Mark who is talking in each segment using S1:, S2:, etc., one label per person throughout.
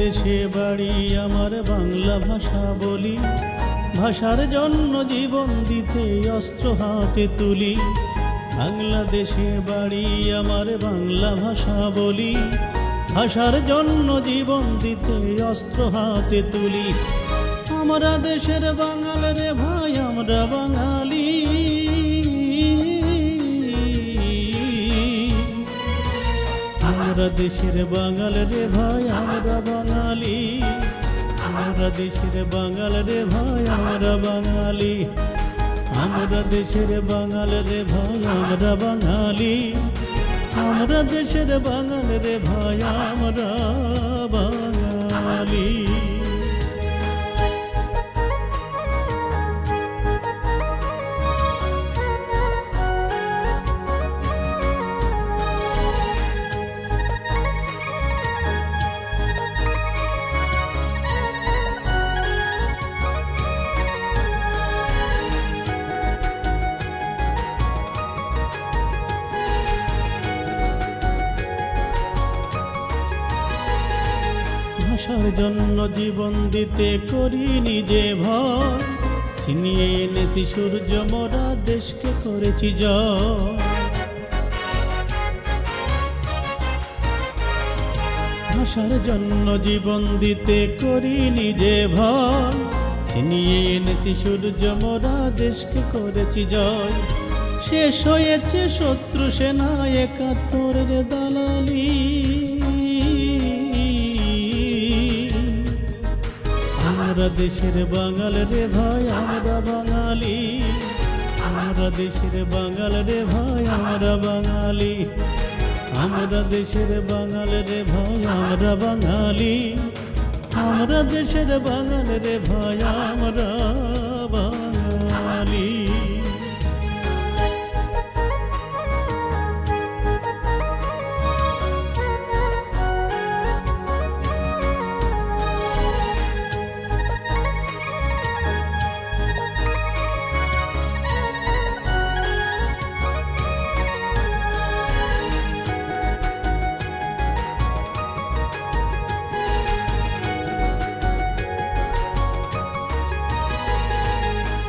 S1: দেশে বাড়ি আমার, বাংলা ভাষা বলি। ভাষার জন্য জীবন দিতে অস্ত্র হাতে তুলি। বাংলাদেশে বাড়ি আমার, বাংলা ভাষা বলি। ভাষার জন্য জীবন দিতে অস্ত্র হাতে তুলি। আমরা দেশের বাঙাল রে ভাই, আমরা বাঙালি। আমরা দেশের বাঙাল রে ভাই, আমরা বাঙালি। আমরা দেশের বাঙাল রে ভাই, আমরা বাঙালি। আমরা দেশের বাঙাল রে ভাই, আমরা বাঙালি। আমরা দেশের বাঙাল রে ভাই, আমরা বাঙালি। ভাষার জন্য জীবন দিতে করি নিজে ভয়। ছিনিয়ে এনেছি সূর্য মোরা, দেশকে করেছি জয়। ভাষার জন্য জীবন দিতে করি নিজে ভয়। ছিনিয়ে এনেছি সূর্য মোরা, দেশকে করেছি জয়। শেষ হয়েছে শত্রু সেনা, ৭১ দালালি। আমরা দেশের বাঙাল রে ভাই, আমরা বাঙালি। আমরা দেশের বাঙাল রে ভাই, আমরা বাঙালি। আমরা দেশের বাঙাল রে ভাই, আমরা বাঙালি। আমরা দেশের বাঙাল রে ভাই, আমরা বাঙালি।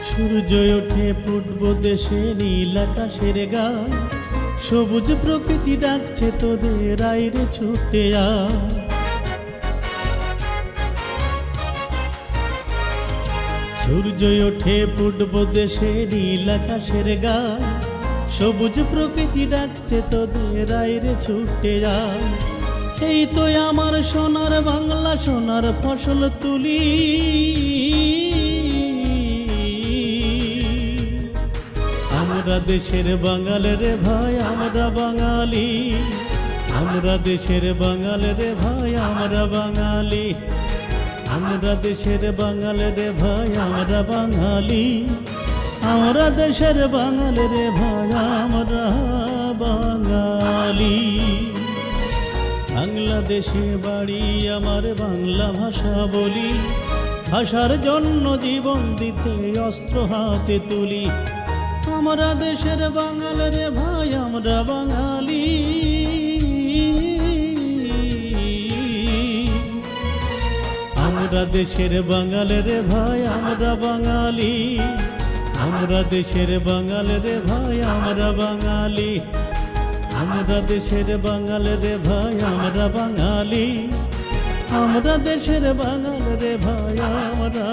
S1: সূর্য ওঠে পূর্ব দেশে, নীল আকাশের গান। সবুজ প্রকৃতি ডাকছে তোদের, আইরে ছুটে আয়। সূর্য ওঠে পূর্ব দেশে, নীল আকাশের গান। সবুজ প্রকৃতি ডাকছে তোদের, আইরে ছুটে আয়। এই তো আমার সোনার বাংলা, সোনার ফসল তুলি। আমরা দেশের বাঙাল রে ভাই, আমরা বাঙালি। আমরা দেশের বাঙাল রে ভাই, আমরা বাঙালি। আমরা দেশের বাঙাল রে ভাই, আমরা বাঙালি। আমরা দেশের বাঙাল রে ভাই, আমরা বাঙালি। বাংলাদেশে বাড়ি আমার, বাংলা ভাষা বলি। ভাষার জন্য জীবন দিতে অস্ত্র হাতে তুলি। আমরা দেশের বাঙাল রে ভাই, আমরা বাঙালি। আমরা দেশের বাঙাল রে ভাই, আমরা বাঙালি। আমরা দেশের বাঙাল রে ভাই, আমরা বাঙালি। আমরা দেশের বাঙাল রে ভাই, আমরা বাঙালি। আমরা দেশের বাঙাল রে ভাই, আমরা